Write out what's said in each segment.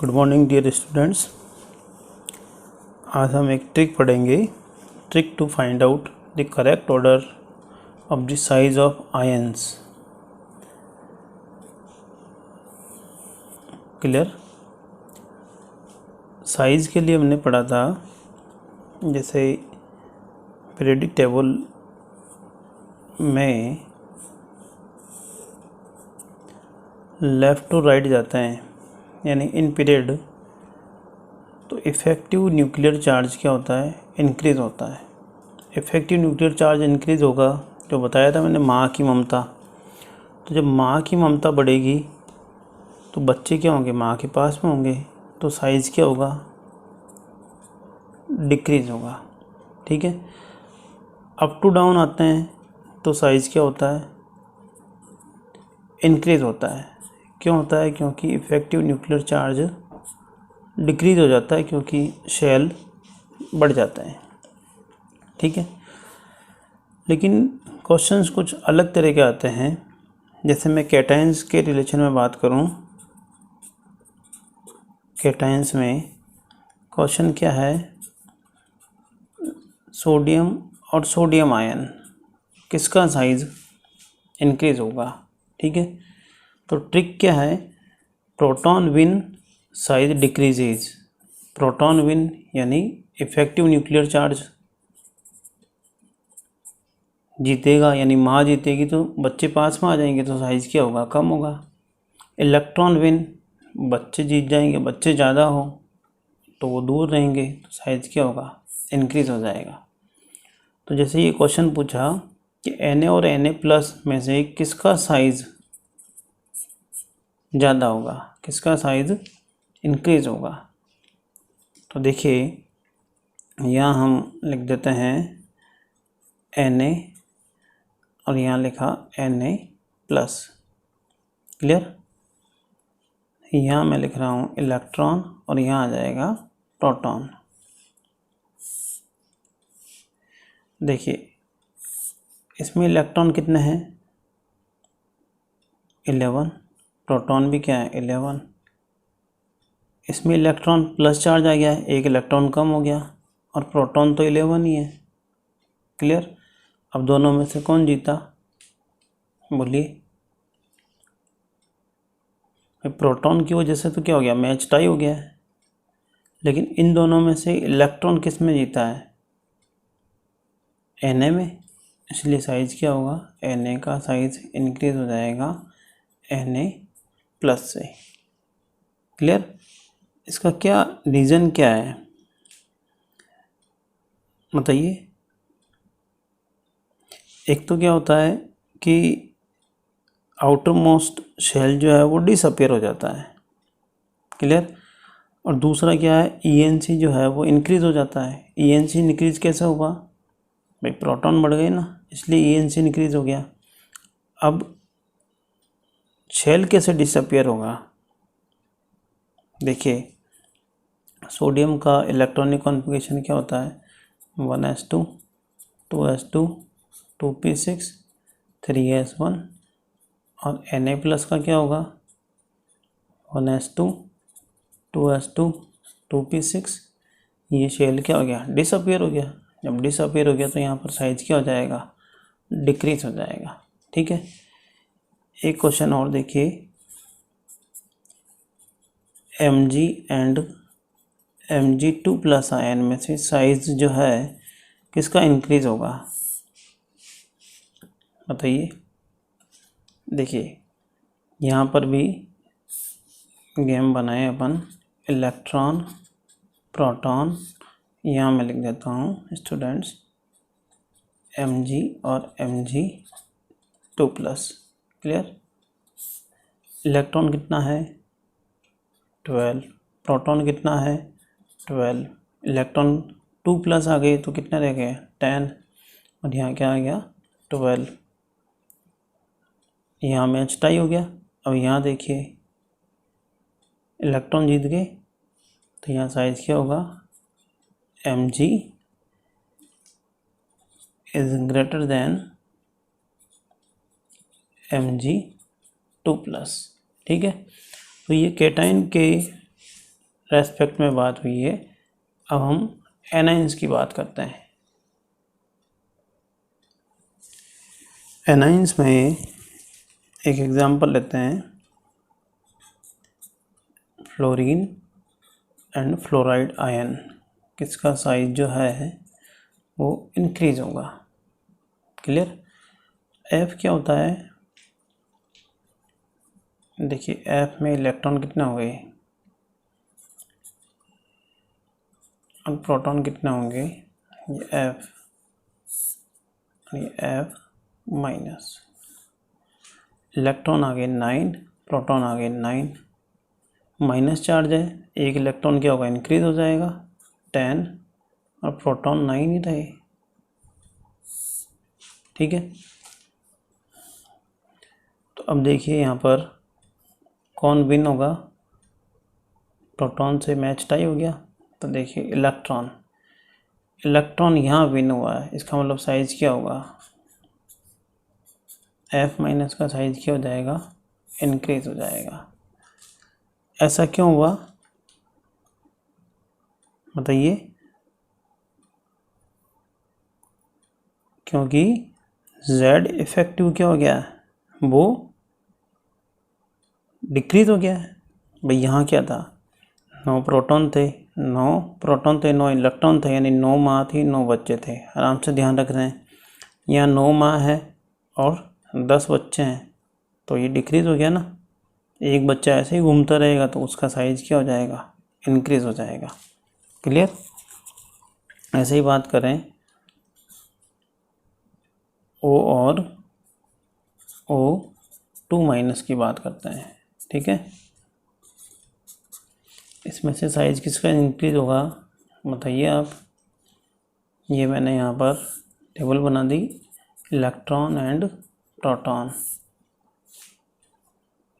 Good morning dear students. आज हम एक ट्रिक पढ़ेंगे। Trick to find out the correct order of the size of ions. Clear? Size के लिए हमने पढ़ा था, जैसे पीरियोडिक टेबल में लेफ़्ट टू राइट जाते हैं, यानी इन पीरियड, तो इफ़ेक्टिव न्यूक्लियर चार्ज क्या होता है? इंक्रीज़ होता है। इफ़ेक्टिव न्यूक्लियर चार्ज इंक्रीज़ होगा, जो बताया था मैंने, माँ की ममता। तो जब माँ की ममता बढ़ेगी तो बच्चे क्या होंगे? माँ के पास में होंगे, तो साइज़ क्या होगा? डिक्रीज़ होगा। ठीक है। अप टू डाउन आते हैं तो साइज़ क्या होता है? इंक्रीज़ होता है। क्यों होता है? क्योंकि इफ़ेक्टिव न्यूक्लियर चार्ज डिक्रीज़ हो जाता है, क्योंकि शेल बढ़ जाता है। ठीक है। लेकिन क्वेश्चंस कुछ अलग तरह के आते हैं। जैसे मैं कैटायंस के रिलेशन में बात करूं, कैटायंस में क्वेश्चन क्या है? सोडियम और सोडियम आयन, किसका साइज़ इंक्रीज़ होगा? ठीक है। तो ट्रिक क्या है? Proton win size decreases. Proton win यानी इफ़ेक्टिव न्यूक्लियर चार्ज जीतेगा, यानी माँ जीतेगी, तो बच्चे पास में आ जाएंगे, तो साइज़ क्या होगा? कम होगा। इलेक्ट्रॉन विन, बच्चे जीत जाएंगे, बच्चे ज़्यादा हो तो वो दूर रहेंगे, तो साइज़ क्या होगा? इंक्रीज़ हो जाएगा। तो जैसे ये क्वेश्चन पूछा कि Na और Na+ में से किसका साइज़ ज़्यादा होगा, किसका साइज़ इंक्रीज़ होगा? तो देखिए, यहाँ हम लिख देते हैं Na और यहाँ लिखा Na+। क्लियर? यहाँ मैं लिख रहा हूँ इलेक्ट्रॉन और यहाँ आ जाएगा प्रोटॉन। देखिए, इसमें इलेक्ट्रॉन कितने हैं? 11। प्रोटॉन भी क्या है? 11। इसमें इलेक्ट्रॉन प्लस चार्ज आ गया है, एक इलेक्ट्रॉन कम हो गया, और प्रोटॉन तो 11 ही है। क्लियर? अब दोनों में से कौन जीता? बोलिए। प्रोटॉन की वजह से तो क्या हो गया? मैच टाई हो गया है। लेकिन इन दोनों में से इलेक्ट्रॉन किस में जीता है? Na में। इसलिए साइज़ क्या होगा? Na का साइज़ इंक्रीज़ हो जाएगा Na+ से। क्लियर? इसका क्या रीज़न क्या है बताइए। एक तो क्या होता है कि आउटर मोस्ट शेल जो है वो डिसअपियर हो जाता है। क्लियर? और दूसरा क्या है? ENC जो है वो इंक्रीज़ हो जाता है। ENC इंक्रीज़ कैसे होगा? भाई प्रोटॉन बढ़ गए ना, इसलिए ENC इंक्रीज़ हो गया। अब शेल कैसे डिसअपियर होगा? देखिए, सोडियम का इलेक्ट्रॉनिक कॉन्फ़िगरेशन क्या होता है? 1s2 2s2 2p6 3s1। और Na+ का क्या होगा? 1s2 2s2 2p6। ये शेल क्या हो गया? डिसअपियर हो गया। जब डिसअपियर हो गया तो यहाँ पर साइज़ क्या हो जाएगा? डिक्रीज हो जाएगा। ठीक है। एक क्वेश्चन और देखिए, Mg एंड Mg2+ आयन में से साइज़ जो है किसका इंक्रीज़ होगा? बताइए। देखिए, यहाँ पर भी गेम बनाए अपन, इलेक्ट्रॉन प्रोटॉन, यहाँ मैं लिख देता हूँ स्टूडेंट्स Mg और Mg2+। क्लियर? इलेक्ट्रॉन कितना है? 12। प्रोटॉन कितना है? 12। इलेक्ट्रॉन 2+ आ गए तो कितने रह गए? 10। और यहाँ क्या आ गया? 12। यहाँ मैच टाई हो गया। अब यहाँ देखिए, इलेक्ट्रॉन जीत गए, तो यहाँ साइज़ क्या होगा? Mg is greater than Mg2+। ठीक है। तो ये कैटायन के रेस्पेक्ट में बात हुई है। अब हम एनाइंस की बात करते हैं। एनाइंस में एक एग्जांपल लेते हैं, फ्लोरीन एंड फ्लोराइड आयन, किसका साइज जो है वो इंक्रीज होगा। क्लियर। एफ क्या होता है, देखिए एफ में इलेक्ट्रॉन कितना हुए और प्रोटॉन कितना होंगे, ये एफ माइनस, इलेक्ट्रॉन आ गए 9, प्रोटॉन आ गए 9, माइनस चार्ज है, एक इलेक्ट्रॉन क्या होगा, इंक्रीज हो जाएगा 10 और प्रोटॉन 9 ही रहे। ठीक है, तो अब देखिए यहाँ पर कौन विन होगा, प्रोटॉन से मैच टाई हो गया, तो देखिए इलेक्ट्रॉन यहाँ विन हुआ है, इसका मतलब साइज क्या होगा, एफ माइनस का साइज क्या हो जाएगा, इंक्रीज हो जाएगा। ऐसा क्यों हुआ बताइए, क्योंकि Z इफेक्टिव क्या हो गया, वो डिक्रीज हो गया है। भाई यहाँ क्या था, 9 प्रोटॉन थे, 9 इलेक्ट्रॉन थे, यानी 9 माँ थी, 9 बच्चे थे। आराम से ध्यान रख रहे हैं, यहाँ 9 माँ है और 10 बच्चे हैं, तो ये डिक्रीज हो गया ना। एक बच्चा ऐसे ही घूमता रहेगा तो उसका साइज क्या हो जाएगा, इंक्रीज हो जाएगा। क्लियर। ऐसे ही बात करें O और O2 माइनस की बात करते हैं। ठीक है, इसमें से साइज किसका इंक्रीज होगा बताइए आप। ये मैंने यहाँ पर टेबल बना दी, इलेक्ट्रॉन एंड प्रोटॉन,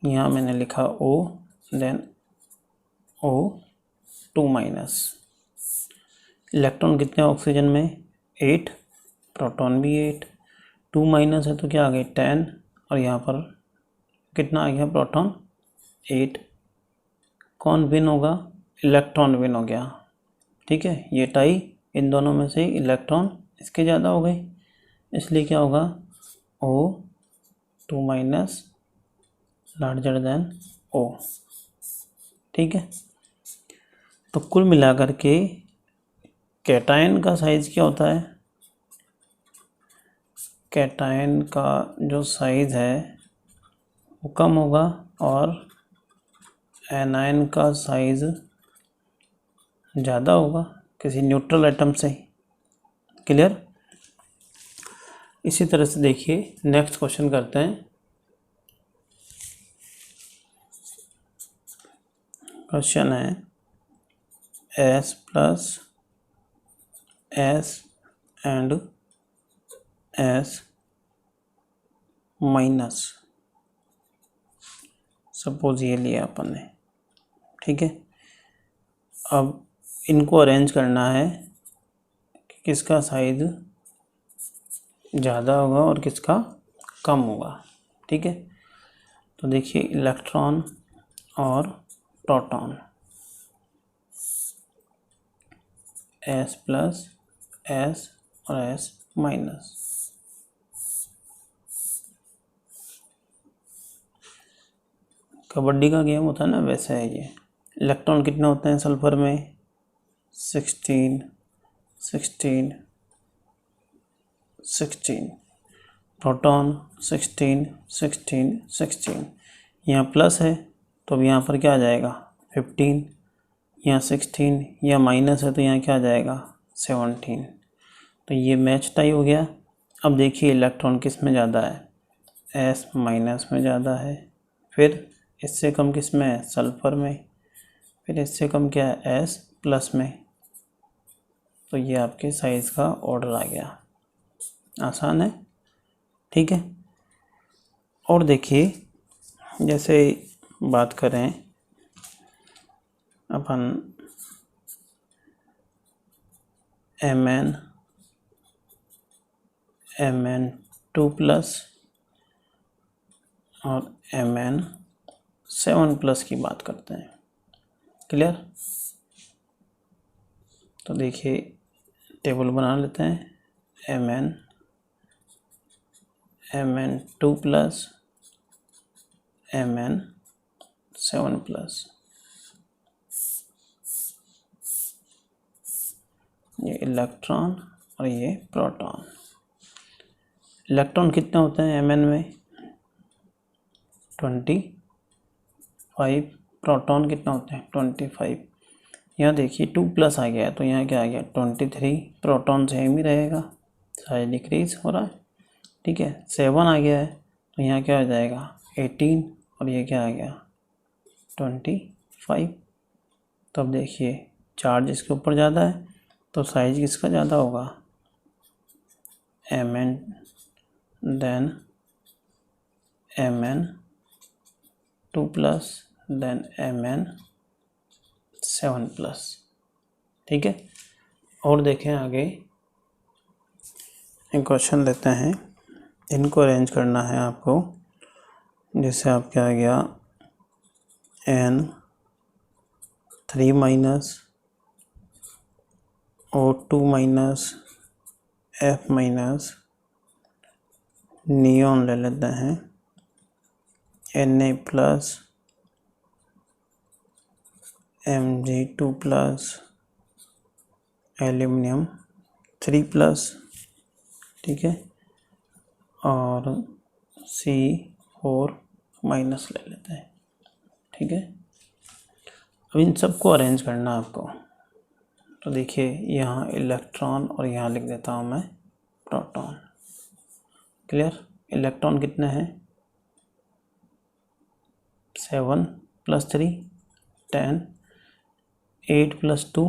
यहाँ मैंने लिखा O then O2 minus. Electron कितने ऑक्सीजन में, 8, प्रोटॉन भी 8, 2 माइनस है तो क्या आ गए 10, और यहाँ पर कितना आ गया प्रोटॉन 8। कौन विन होगा, इलेक्ट्रॉन विन हो गया। ठीक है, ये टाई, इन दोनों में से इलेक्ट्रॉन इसके ज़्यादा हो गए, इसलिए क्या होगा O2 minus larger than O। ठीक है, तो कुल मिलाकर के कैटायन का साइज क्या होता है, कैटायन का जो साइज है वो कम होगा और एनायन का साइज ज़्यादा होगा किसी न्यूट्रल एटम से। क्लियर। इसी तरह से देखिए नेक्स्ट क्वेश्चन करते हैं। क्वेश्चन है S plus S and S minus, suppose ये लिया अपन ने। ठीक है, अब इनको अरेंज करना है कि किसका साइज ज़्यादा होगा और किसका कम होगा। ठीक है, तो देखिए इलेक्ट्रॉन और प्रोटॉन, S प्लस S और S माइनस। कबड्डी का गेम होता है ना, वैसे है ये। इलेक्ट्रॉन कितने होते हैं सल्फर में, 16 16 16, प्रोटॉन 16 16 16। यहाँ प्लस है तो अब यहाँ पर क्या आ जाएगा 15, यहाँ 16, यहाँ माइनस है तो यहाँ क्या आ जाएगा 17। तो ये मैच टाई हो गया। अब देखिए इलेक्ट्रॉन किस में ज़्यादा है, S माइनस में ज़्यादा है, फिर इससे कम किस में है, सल्फर में, फिर इससे कम क्या है, S प्लस में। तो ये आपके साइज़ का ऑर्डर आ गया। आसान है। ठीक है, और देखिए जैसे बात करें अपन Mn2 प्लस और Mn7 प्लस की बात करते हैं। क्लियर। तो देखिए टेबल बना लेते हैं। Mn2 प्लस Mn7 प्लस, ये इलेक्ट्रॉन और ये प्रोटॉन। इलेक्ट्रॉन कितने होते हैं Mn में? 25। प्रोटॉन कितना होते हैं? 25। यहाँ देखिए 2 प्लस आ गया है तो यहाँ क्या आ गया? 23। प्रोटॉन सेम ही रहेगा, साइज डिक्रीज हो रहा है, ठीक है। 7 आ गया है तो यहाँ क्या हो जाएगा? 18 और ये क्या आ गया? 25। तो अब देखिए चार्ज इसके ऊपर ज़्यादा है तो साइज किसका ज़्यादा होगा? Mn then Mn2 plus then Mn7 plus, ठीक है। और देखें आगे एक क्वेश्चन लेते हैं, इनको अरेंज करना है आपको। जैसे आप क्या आ गया N3 minus O2 minus F minus neon ले लेते हैं Na plus Mg2 plus aluminium 3 plus, ठीक है, और C4 माइनस ले लेते हैं, ठीक है। अब इन सबको अरेंज करना है आपको। तो देखिए यहाँ इलेक्ट्रॉन और यहाँ लिख देता हूँ मैं प्रोटॉन। क्लियर। इलेक्ट्रॉन कितने हैं? 7 plus 3 10, 8 plus 2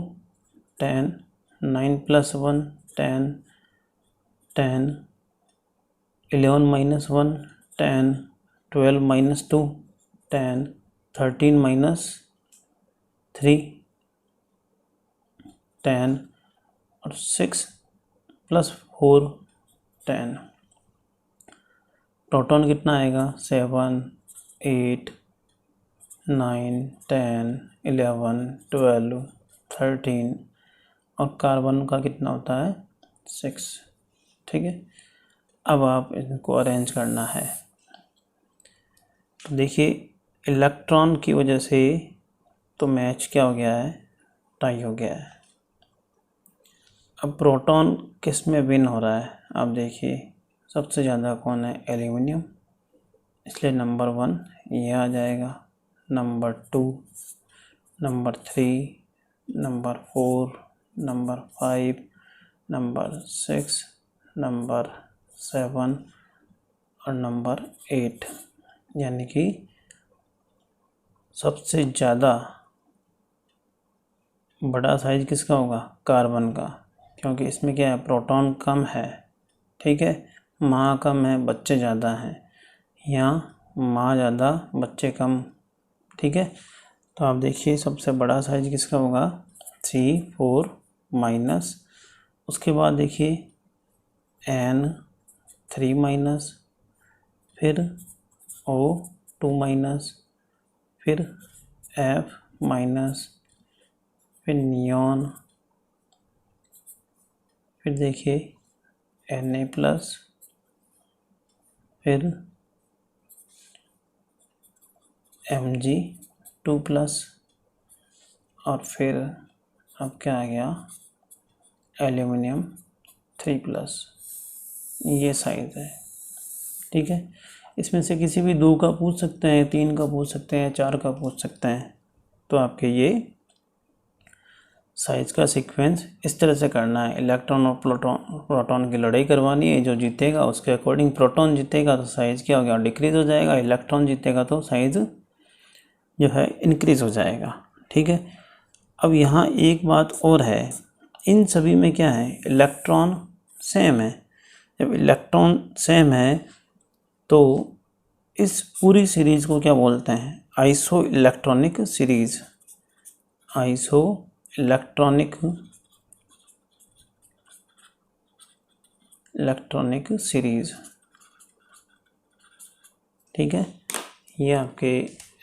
10, 9 plus 1 10, 10, 11 minus 1 10, 12 minus 2 10, 13 minus 3 10 और 6 प्लस 4 10। प्रोटॉन कितना आएगा? 7, 8, 9, 10, 11, 12, 13 और कार्बन का कितना होता है? 6, ठीक है। अब आप इनको अरेंज करना है। तो देखिए इलेक्ट्रॉन की वजह से तो मैच क्या हो गया है? टाई हो गया है। अब प्रोटॉन किस में विन हो रहा है? आप देखिए सबसे ज़्यादा कौन है? एल्यूमिनियम, इसलिए नंबर 1 ये आ जाएगा, number 2, number 3, number 4, number 5, number 6, number 7 और नंबर 8। यानी कि सबसे ज़्यादा बड़ा साइज किसका होगा? कार्बन का, क्योंकि इसमें क्या है? प्रोटॉन कम है, ठीक है, माँ कम है, बच्चे ज़्यादा हैं। यहाँ माँ ज़्यादा, बच्चे कम, ठीक है। तो आप देखिए सबसे बड़ा साइज किसका होगा? C4 माइनस, उसके बाद देखिए N3 माइनस, फिर O2 माइनस, फिर F माइनस, फिर नियॉन, फिर देखिए Na प्लस, फिर Mg2 प्लस और फिर अब क्या आ गया? Aluminium 3 plus. ये साइज है, ठीक है। इसमें से किसी भी 2 का पूछ सकते हैं, 3 का पूछ सकते हैं, 4 का पूछ सकते हैं। तो आपके ये साइज का सीक्वेंस इस तरह से करना है। इलेक्ट्रॉन और प्रोटॉन की लड़ाई करवानी है, जो जीतेगा उसके अकॉर्डिंग प्रोटॉन जीतेगा तो साइज क्या हो गया? डिक्रीज हो जाएगा। इलेक्ट्रॉन जीतेगा तो साइज जो है इंक्रीज हो जाएगा, ठीक है। अब यहाँ एक बात और है, इन सभी में क्या है? इलेक्ट्रॉन सेम है। जब इलेक्ट्रॉन सेम है तो इस पूरी सीरीज को क्या बोलते हैं? Iso electronic series. Iso electronic series, ठीक है। ये आपके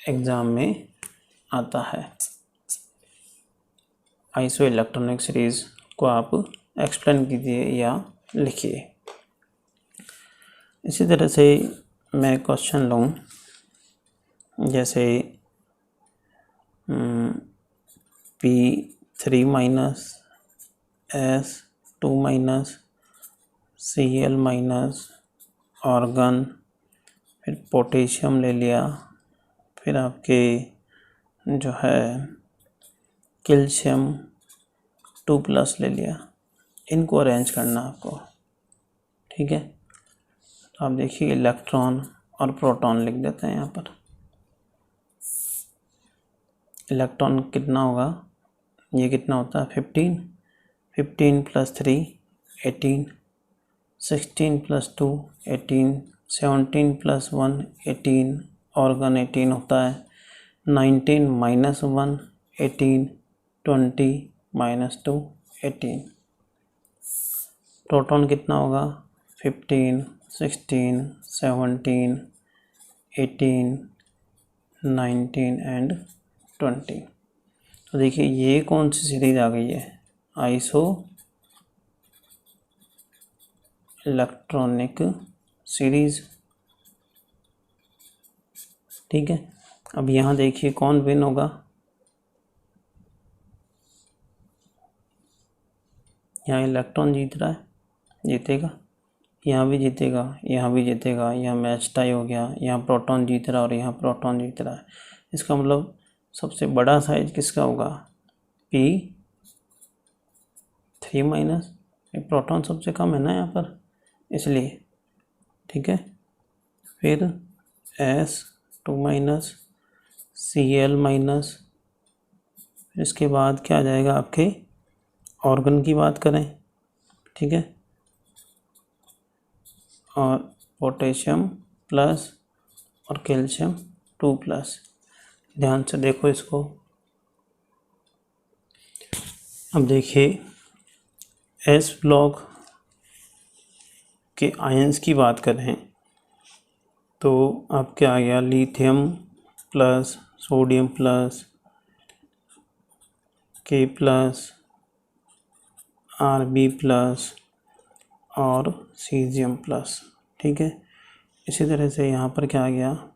एग्ज़ाम में आता है। आइसो इलेक्ट्रॉनिक सीरीज़ को आप एक्सप्लेन कीजिए या लिखिए। इसी तरह से मैं क्वेश्चन लूँ, जैसे P3 minus S2 minus Cl minus organ, फिर पोटेशियम ले लिया, फिर आपके जो है कैल्शियम 2+ ले लिया। इनको अरेंज करना आपको, ठीक है। तो आप देखिए इलेक्ट्रॉन और प्रोटॉन लिख देते हैं यहाँ पर। इलेक्ट्रॉन कितना होगा, ये कितना होता है 15, 15 + 3 18, 16 + 2 18, 17 + 1 18, ऑर्गन 18 होता है, 19 - 1 18, 20 - 2 18। प्रोटॉन कितना होगा 15, 16, 17, 18, 19 एंड 20। तो देखिए ये कौन सी सीरीज आ गई है, आइसो इलेक्ट्रॉनिक सीरीज, ठीक है। अब यहाँ देखिए कौन विन होगा, यहाँ इलेक्ट्रॉन जीत रहा है, जीतेगा, यहाँ भी जीतेगा, यहाँ भी जीतेगा, यहाँ मैच टाई हो गया, यहाँ प्रोटॉन जीत रहा है और यहाँ प्रोटॉन जीत रहा है। इसका मतलब सबसे बड़ा साइज किसका होगा, P3 माइनस, प्रोटॉन सबसे कम है ना यहाँ पर, इसलिए, ठीक है। फिर S2 माइनस Cl माइनस, इसके बाद क्या आ जाएगा आपके ऑर्गन की बात करें, ठीक है, और पोटेशियम प्लस और कैल्शियम 2+। ध्यान से देखो इसको। अब देखिए S ब्लॉक के आयंस की बात करें तो अब क्या आ गया, lithium plus, sodium plus, K plus, Rb plus और सीजियम प्लस, ठीक है। इसी तरह से यहाँ पर क्या आ गया,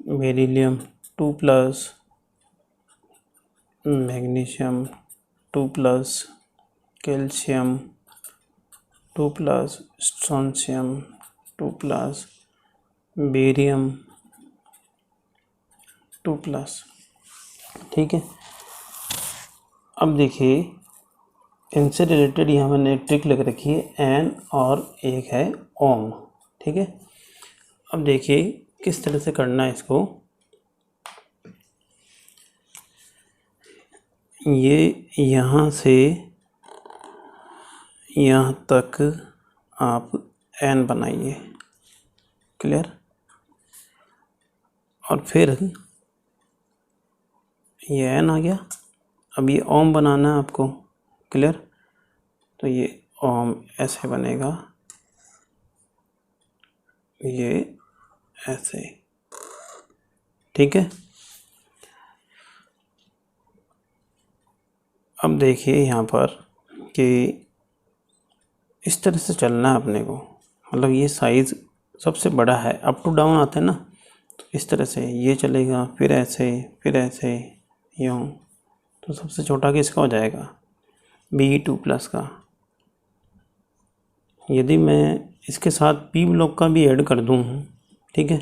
beryllium 2+, magnesium 2+, calcium 2+, strontium 2+, barium 2+, ठीक है। अब देखिए इनसे रिलेटेड यहाँ मैंने एक ट्रिक लिख रखी है एन और एक है ओम, ठीक है। अब देखिए किस तरह से करना है इसको, ये यहाँ से यहाँ तक आप एन बनाइए, क्लियर। और फिर ये एन आ गया, अब ये ओम बनाना है आपको, क्लियर। तो ये ओम ऐसे बनेगा, ये ऐसे, ठीक है। अब देखिए यहाँ पर कि इस तरह से चलना है अपने को, मतलब ये साइज़ सबसे बड़ा है, अप टू डाउन आते हैं ना, तो इस तरह से ये चलेगा, फिर ऐसे, फिर ऐसे, यूँ। तो सबसे छोटा किसका हो जाएगा, Be2+ का। यदि मैं इसके साथ P ब्लॉक का भी ऐड कर दूँ, ठीक है,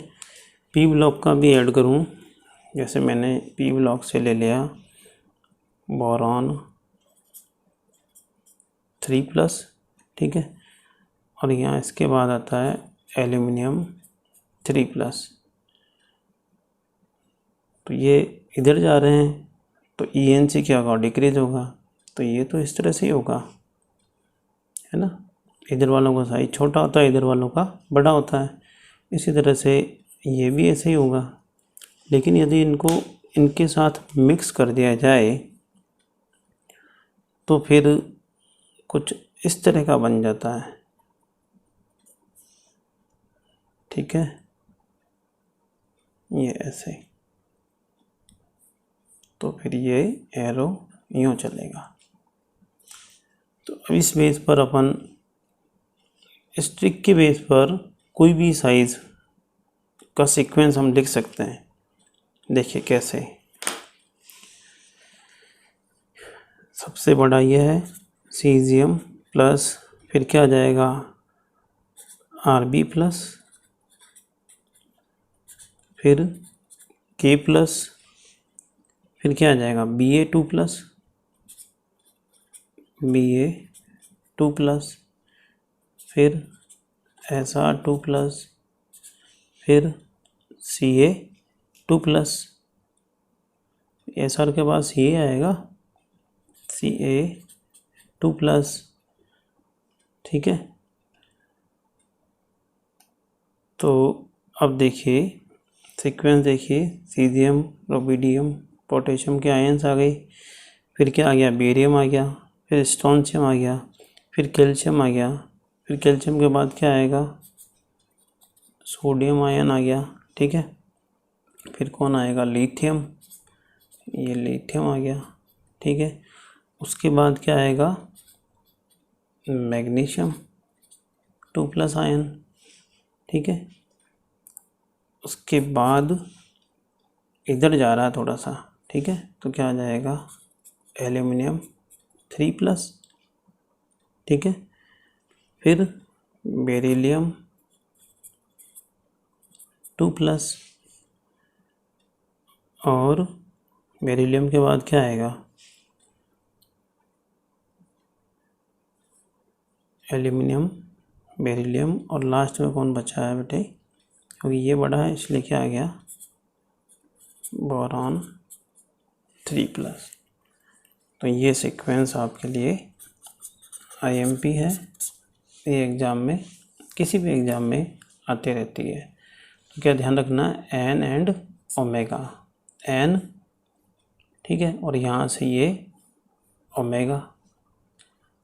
P ब्लॉक का भी ऐड करूँ, जैसे मैंने P ब्लॉक से ले लिया बोरॉन 3+, ठीक है, और यहाँ इसके बाद आता है एल्यूमिनियम 3+। तो ये इधर जा रहे हैं तो ENC क्या होगा, डिक्रीज होगा। तो ये तो इस तरह से ही होगा, है ना, इधर वालों का साइज छोटा होता है, इधर वालों का बड़ा होता है। इसी तरह से ये भी ऐसे ही होगा। लेकिन यदि इनको इनके साथ मिक्स कर दिया जाए तो फिर कुछ इस तरह का बन जाता है, ठीक है, ये ऐसे। तो फिर ये एरो यूँ चलेगा। तो अब इस बेस पर अपन इस ट्रिक के बेस पर कोई भी साइज का सीक्वेंस हम लिख सकते हैं। देखिए कैसे, सबसे बड़ा ये है सीजियम प्लस, फिर क्या आ जाएगा आरबी प्लस, फिर के प्लस, फिर क्या आ जाएगा BA2 प्लस, BA2 प्लस, फिर SR2 प्लस, फिर CA2 प्लस, SR के पास ये आएगा CA2 प्लस। ठीक है, तो अब देखिए सीक्वेंस देखिए, सीजियम, रुबिडियम, पोटेशियम के आयंस आ गए, फिर क्या आ गया बेरियम आ गया, फिर स्ट्रोंशियम आ गया, फिर कैल्शियम आ गया, फिर कैल्शियम के बाद क्या आएगा सोडियम आयन आ गया। ठीक है, फिर कौन आएगा लिथियम, ये लिथियम आ गया। ठीक है, उसके बाद क्या आएगा मैग्नीशियम 2 प्लस आयन। ठीक है, उसके बाद इधर जा रहा है थोड़ा सा। ठीक है, तो क्या आ जाएगा एल्यूमिनियम 3 प्लस। ठीक है, फिर बेरिलियम 2 प्लस, और बेरिलियम के बाद क्या आएगा एल्यूमिनियम, बेरिलियम, और लास्ट में कौन बचा है बेटे, क्योंकि ये बड़ा है इसलिए क्या आ गया बोरॉन 3 प्लस। तो ये सीक्वेंस आपके लिए IMP है, ये एग्ज़ाम में किसी भी एग्ज़ाम में आते रहती है। तो क्या ध्यान रखना N एंड ओमेगा, N, ठीक है, और यहाँ से ये ओमेगा,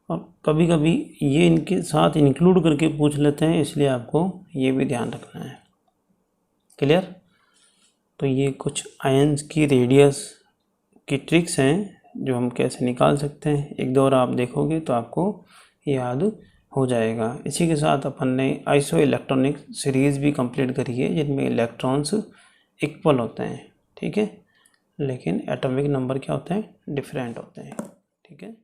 और कभी कभी ये इनके साथ इंक्लूड करके पूछ लेते हैं, इसलिए आपको ये भी ध्यान रखना है। क्लियर? तो ये कुछ आयंस की रेडियस की ट्रिक्स हैं जो हम कैसे निकाल सकते हैं, एक दो और आप देखोगे तो आपको याद हो जाएगा। इसी के साथ अपन ने आइसो इलेक्ट्रॉनिक सीरीज़ भी कंप्लीट करी है, जिनमें इलेक्ट्रॉन्स इक्वल होते हैं। ठीक है, लेकिन एटॉमिक नंबर क्या होते हैं डिफरेंट होते हैं। ठीक है।